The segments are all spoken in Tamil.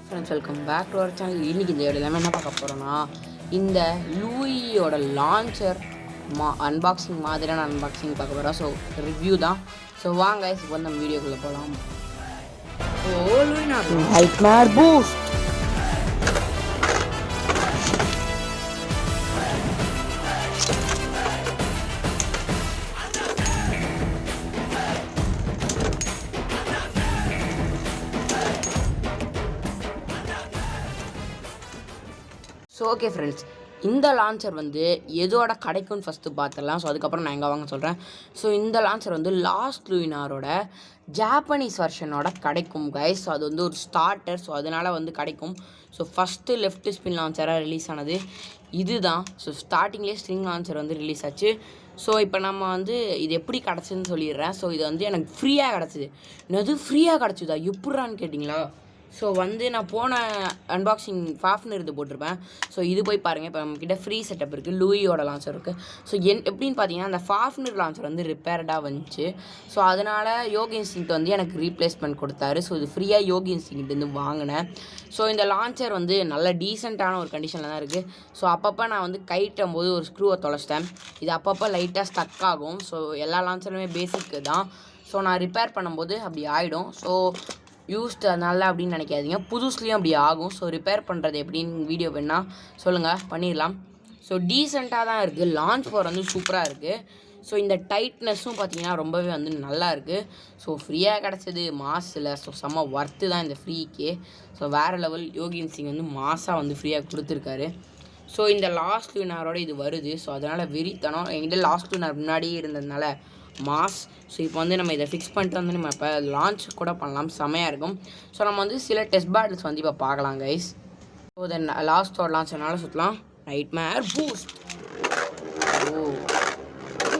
Friends, welcome back to our channel. இன்றைக்கி இந்த வீடியோ எல்லாமே என்ன பார்க்க போகிறோன்னா, இந்த லூயியோட லான்ச்சர் அன்பாக்சிங் மாதிரியான அன்பாக்சிங் பார்க்க போகிறோம். ஸோ ரிவ்யூ தான். ஸோ வாங்க இப்போ வந்து நம்ம வீடியோக்குள்ளே போகலாம். Oh nightmare boost. So okay friends, இந்த லான்ச்சர் வந்து எதோட கிடைக்கும்னு ஃபஸ்ட்டு பார்த்துடலாம். ஸோ அதுக்கப்புறம் நான் எங்கே வாங்க சொல்கிறேன். ஸோ இந்த லான்ச்சர் வந்து லாஸ்ட் லூயினாரோட ஜாப்பனீஸ் வெர்ஷனோட கிடைக்கும் கைஸ். ஸோ அது வந்து ஒரு ஸ்டார்டர். ஸோ அதனால் வந்து கிடைக்கும். ஸோ ஃபஸ்ட்டு லெஃப்ட் ஸ்பின் லான்ச்சராக ரிலீஸ் ஆனது இது தான். ஸோ ஸ்டார்டிங்லேயே ஸ்ட்ரிங் லான்ச்சர் வந்து ரிலீஸ் ஆச்சு. ஸோ இப்போ நம்ம வந்து இது எப்படி கிடச்சிதுன்னு சொல்லிடுறேன். ஸோ இது வந்து எனக்கு ஃப்ரீயாக கிடச்சிது. என்னது ஃப்ரீயாக கிடச்சிதா எப்பட்றான்னு கேட்டிங்களா? ஸோ வந்து நான் போன அன்பாக்சிங் ஃபாஃப்னர் இது போட்டிருப்பேன். ஸோ இது போய் பாருங்கள். இப்போ நம்மக்கிட்ட ஃப்ரீ செட்டப் இருக்குது, லூயியோட லான்ச்சர் இருக்குது. ஸோ எப்படின்னு பார்த்தீங்கன்னா, அந்த ஃபாஃப்னர் லான்ச்சர் வந்து ரிப்பேர்டாக வந்துச்சு. ஸோ அதனால் யோகி இன்ஸ்டிங்க்ட் வந்து எனக்கு ரீப்ளேஸ்மெண்ட் கொடுத்தாரு. ஸோ இது ஃப்ரீயாக யோகி இன்ஸ்டிங்க்ட் வாங்கினேன். ஸோ இந்த லான்ச்சர் வந்து நல்ல டீசெண்டான ஒரு கண்டிஷனில் தான் இருக்குது. ஸோ அப்பப்போ நான் வந்து கைட்டும் போது ஒரு ஸ்க்ரூவை தொலைச்சிட்டேன். இது அப்பப்போ லைட்டாக ஸ்டக் ஆகும். ஸோ எல்லா லான்ச்சருமே பேசிக்கு தான். ஸோ நான் ரிப்பேர் பண்ணும்போது அப்படி ஆகிடும். ஸோ யூஸ்டு அதனால அப்படின்னு நினைக்காதீங்க, புதுசுலேயும் அப்படி ஆகும். ஸோ ரிப்பேர் பண்ணுறது எப்படின்னு வீடியோ வேணால் சொல்லுங்கள், பண்ணிடலாம். ஸோ டீசெண்டாக தான் இருக்குது. லான்ச் ஃபோர் வந்து சூப்பராக இருக்குது. ஸோ இந்த டைட்னஸும் பார்த்தீங்கன்னா ரொம்பவே வந்து நல்லா இருக்குது. ஸோ ஃப்ரீயாக கிடச்சது மாசில். ஸோ செம்ம ஒர்த்து தான் இந்த ஃப்ரீக்கே. ஸோ வேறு லெவல் யோகி சிங் வந்து மாசாக வந்து ஃப்ரீயாக கொடுத்துருக்காரு. ஸோ இந்த லாஸ்ட் லூனாரோட இது வருது. ஸோ அதனால் வெறித்தனம். எங்கிட்ட லாஸ்ட் லூனார் முன்னாடியே இருந்ததுனால மாஸ். ஸோ இப்போ வந்து நம்ம இதை ஃபிக்ஸ் பண்ணிட்டு வந்து நம்ம இப்போ லான்ச் கூட பண்ணலாம், செமையாக இருக்கும். ஸோ நம்ம வந்து சில டெஸ்ட் பேட்டில்ஸ் வந்து இப்போ பார்க்கலாம் கைஸ். ஸோ தென் லாஸ்ட்டோட லான்ச்சனால சுற்றலாம். Nightmare boost. ஓ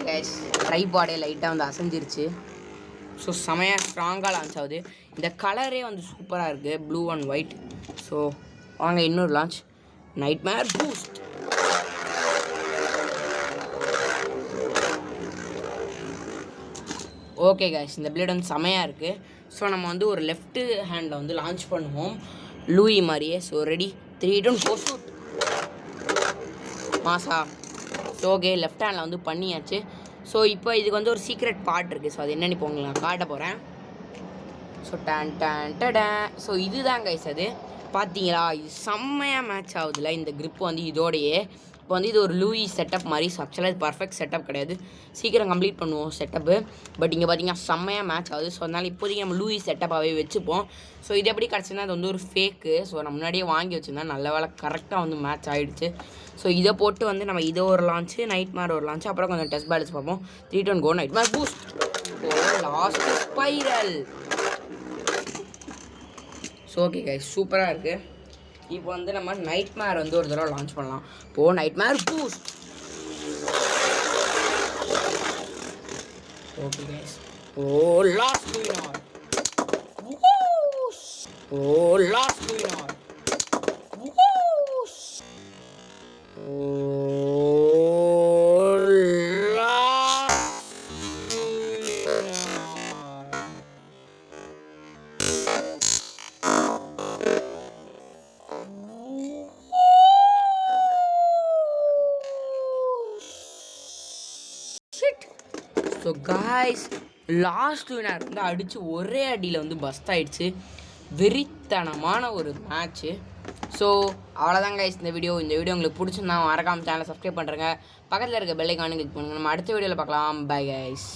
கைஸ், ட்ரைபாடே லைட்டாக வந்து அசைஞ்சிருச்சு. ஸோ செமையாக ஸ்ட்ராங்காக லான்ச் ஆகுது. இந்த கலரே வந்து சூப்பராக இருக்குது, ப்ளூ அண்ட் ஒயிட். ஸோ வாங்க இன்னொரு launch. Nightmare boost. Okay guys, இந்த பிளேட் வந்து செமையாக இருக்குது. ஸோ நம்ம வந்து ஒரு லெஃப்ட்டு ஹேண்டில் வந்து லான்ச் பண்ணுவோம் லூயி மாதிரியே. So ready, 3, 2, 4 shoot. மாசா. ஸோ ஓகே, லெஃப்ட் ஹேண்டில் வந்து பண்ணியாச்சு. ஸோ இப்போ இதுக்கு வந்து ஒரு சீக்ரெட் பார்ட் இருக்குது. ஸோ அது என்னென்னு இப்போ உங்களுக்கு நான் காட்ட போகிறேன். ஸோ டேன். ஸோ இதுதான் கைஸ், அது பார்த்தீங்களா? இது செம்மையாக மேட்ச் ஆகுதுல இந்த க்ரிப் வந்து இதோடையே. இப்போ வந்து இது ஒரு லூயி செட்டப் மாதிரி. ஸோ ஆக்சுவலாக இது பர்ஃபெக்ட் செட்டப் கிடையாது, சீக்கிரம் கம்ப்ளீட் பண்ணுவோம் செட்டப்பு. பட் இங்கே பார்த்தீங்கன்னா செம்மையாக மேட்ச் ஆகுது. ஸோ அதனால் இப்போதைக்கு நம்ம லூயி செட்டப்பாகவே வச்சுப்போம். ஸோ இது எப்படி கிடச்சுன்னா, அது வந்து ஒரு ஃபேக்கு. ஸோ நான் முன்னாடியே வாங்கி வச்சுருந்தா நல்ல வேலை கரெக்டாக வந்து மேட்ச் ஆகிடுச்சு. ஸோ இதை போட்டு வந்து நம்ம இதை ஒரு லான்ச்சு, நைட்மேர் ஒரு லான்ச்சு, அப்புறம் கொஞ்சம் டெஸ்ட் பேலன்ஸ் பார்ப்போம். 3, 2, 1 go. Nightmare boost. Oh lost spiral. So okay guys, சூப்பராக இருக்குது. இப்போ வந்து நம்ம நைட்மேர் வந்து ஒரு தடவை லான்ச் பண்ணலாம். இப்போது nightmare boost. Okay guys. Oh lost Luinor. Oh lost Luinor. So guys, lost Luinor வந்து அடித்து ஒரே அடியில் வந்து பஸ்ட் ஆகிடுச்சு. வெறித்தனமான ஒரு மேட்ச்சு. ஸோ அவ்வளோதான் கைஸ் இந்த வீடியோ. இந்த வீடியோ உங்களுக்கு பிடிச்சிருந்தா மறக்காம சேனலை சப்ஸ்கிரைப் பண்ணுறேங்க. பக்கத்தில் இருக்க பெல் ஐகானை கிளிக் பண்ணுங்கள். நம்ம அடுத்த வீடியோவில் பார்க்கலாம். Bye guys.